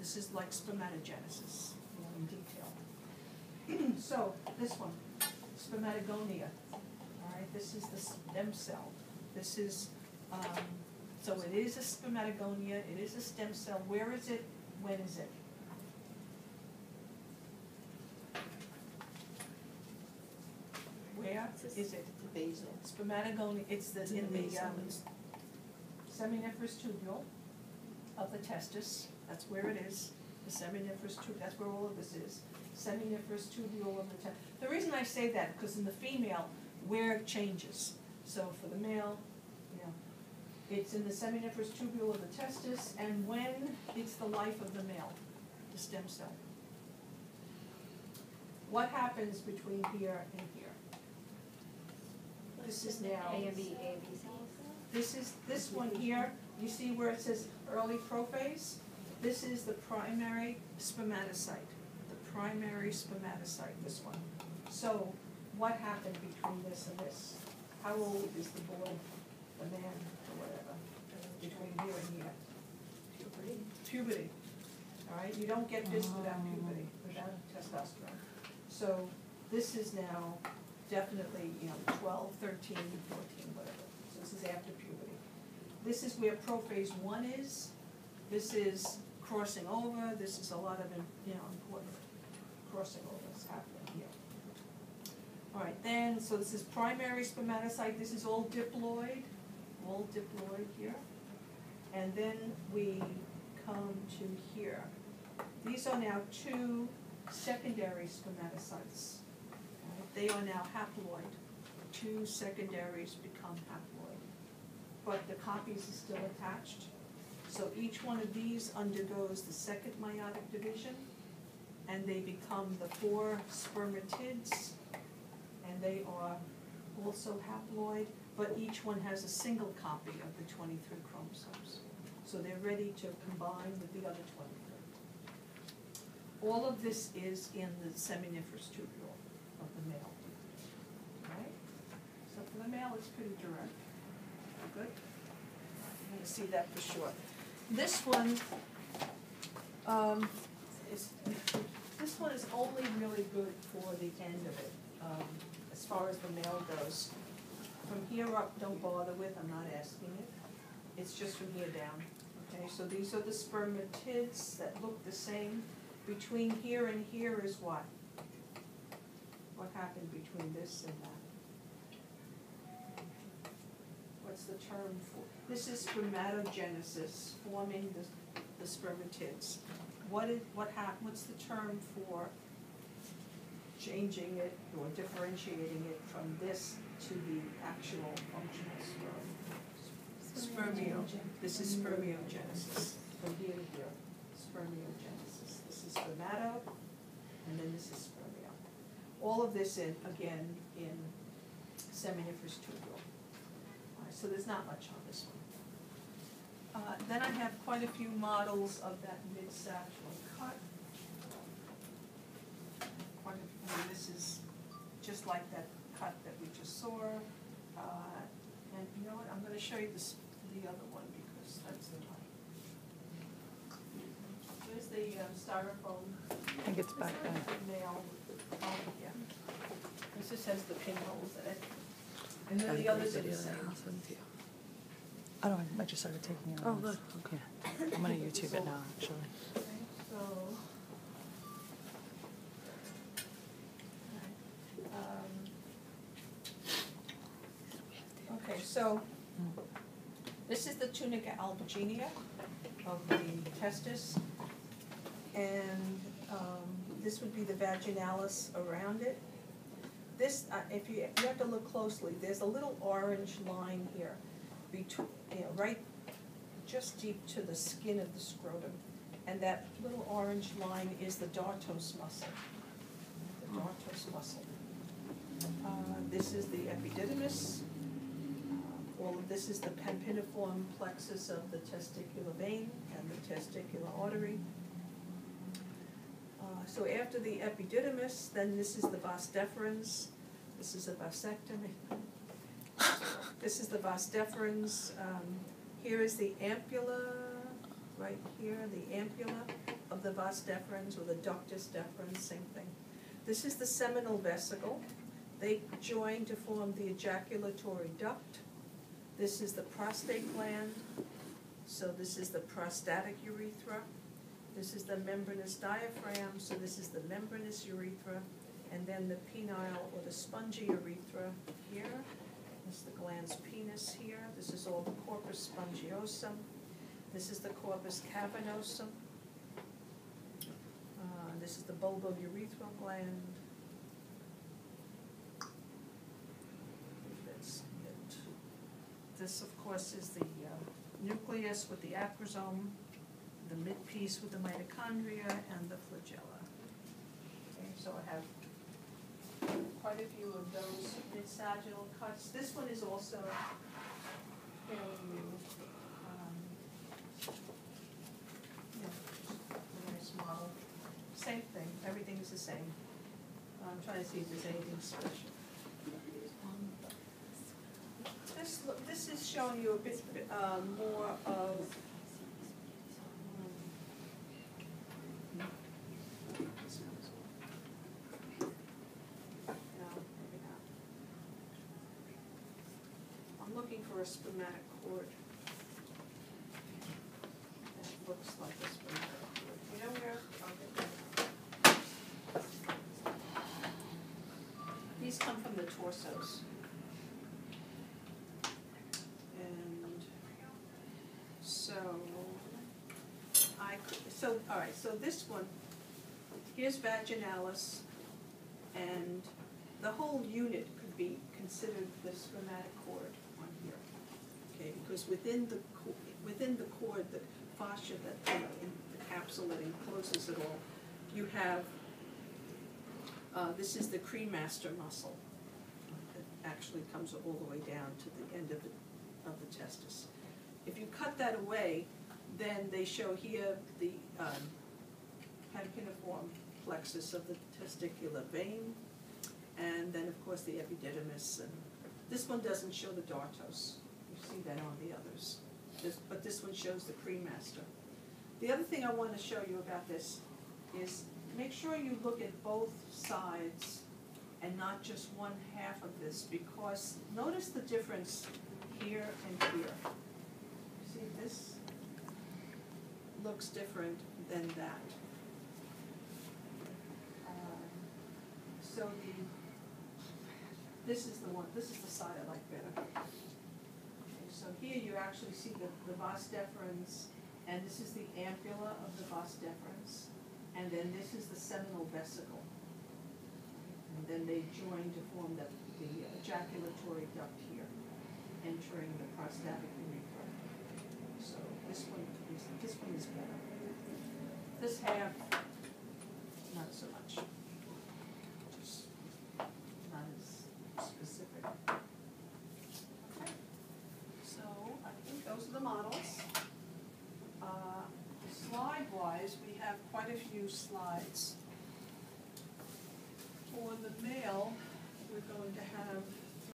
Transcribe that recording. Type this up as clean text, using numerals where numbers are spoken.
this is like spermatogenesis, in detail. So this one, spermatogonia. All right, this is the stem cell. This is, so it is a spermatogonia, it is a stem cell. Where is it? When is it? Where is it? The basal. Spermatogonia, it's the, in the seminiferous tubule of the testis. That's where it is. The seminiferous tubule, that's where all of this is. Seminiferous tubule of the testis. The reason I say that, because in the female, where it changes. So for the male, it's in the seminiferous tubule of the testis, and when it's the life of the male, the stem cell. What happens between here and here? This is now. A and B, A and B cells. This one here, you see where it says early prophase? This is the primary spermatocyte. The primary spermatocyte, this one. So what happened between this and this? How old is the boy, the man, or whatever, between here and here? Puberty. Puberty. All right, you don't get this without puberty, without testosterone. So this is now definitely, 12, 13, 14, whatever. So this is after puberty. This is where prophase 1 is. This is crossing over. This is a lot of, important crossing over is happening here. All right, then, so this is primary spermatocyte. This is all diploid here. And then we come to here. These are now 2 secondary spermatocytes. They are now haploid. 2 secondaries become haploid. But the copies are still attached. So each one of these undergoes the second meiotic division, and they become the 4 spermatids, and they are also haploid, but each one has a single copy of the 23 chromosomes. So they're ready to combine with the other 23. All of this is in the seminiferous tubule of the male. Right? So for the male, it's pretty direct. Good? You're going to see that for sure. This one is only really good for the end of it, as far as the male goes. From here up, don't bother with. I'm not asking it. It's just from here down. Okay, so these are the spermatids that look the same. Between here and here is what? What happened between this and that? What's the term for? This is spermatogenesis, forming the spermatids. What's the term for changing it or differentiating it from this to the actual functional sperm? This is spermiogenesis. From here to here, spermiogenesis. This is spermato, and then this is spermio. All of this again in seminiferous tubule. All right, so there's not much on this one. Then I have quite a few models of that mid-sagittal cut. This is just like that cut that we just saw. And you know what? I'm going to show you the other one because that's the one. Here's the styrofoam. I think it's back there. Nail. Yeah. This just has the pinholes in it. And then the others are the same. Oh, no, I just started taking it. Oh, good. Okay. I'm going to YouTube it now, actually. So this is the tunica albuginea of the testis, and this would be the vaginalis around it. This, if you have to look closely, there's a little orange line here, between, right just deep to the skin of the scrotum, and that little orange line is the dartos muscle. The dartos muscle. This is the epididymis. All of this is the pampiniform plexus of the testicular vein and the testicular artery. So after the epididymis, then this is the vas deferens. This is a vasectomy. This is the vas deferens. Here is the ampulla, right here, the ampulla of the vas deferens or the ductus deferens, same thing. This is the seminal vesicle. They join to form the ejaculatory duct. This is the prostate gland. So this is the prostatic urethra. This is the membranous diaphragm, so this is the membranous urethra. And then the penile or the spongy urethra here. This is the glans penis here. This is all the corpus spongiosum. This is the corpus cavernosum. This is the bulbourethral gland. That's it. This, of course, is the nucleus with the acrosome, the midpiece with the mitochondria, and the flagella. Okay, so I have quite a few of those mid-sagittal cuts. This one is also fairly new. A nice model. Same thing, everything is the same. I'm trying to see if there's anything special. This is showing you a bit more of I'm looking for a spermatic cord that looks like a spermatic cord. You know where? I'll get that. These come from the torsos. And all right, so this one, here's vaginalis, and the whole unit could be considered the spermatic cord on here, okay? Because within the cord, the fascia that, in the capsule that encloses it all, you have, this is the cremaster muscle that actually comes all the way down to the end of the testis. If you cut that away, then they show here the pancreatiform plexus of the testicular vein, and then of course the epididymis, and this one doesn't show the dartos. You see that on the others, but this one shows the cremaster. The other thing I want to show you about this is make sure you look at both sides and not just one half of this, because notice the difference here and here. See, this looks different than that. So this is the side I like better. Okay, so here you actually see the vas deferens, and this is the ampulla of the vas deferens, and then this is the seminal vesicle. And then they join to form the ejaculatory duct here, entering the prostatic urethra. So this one is better. This half, not so much. Just not as specific. Okay. So I think those are the models. Slide-wise, we have quite a few slides. For the male, we're going to have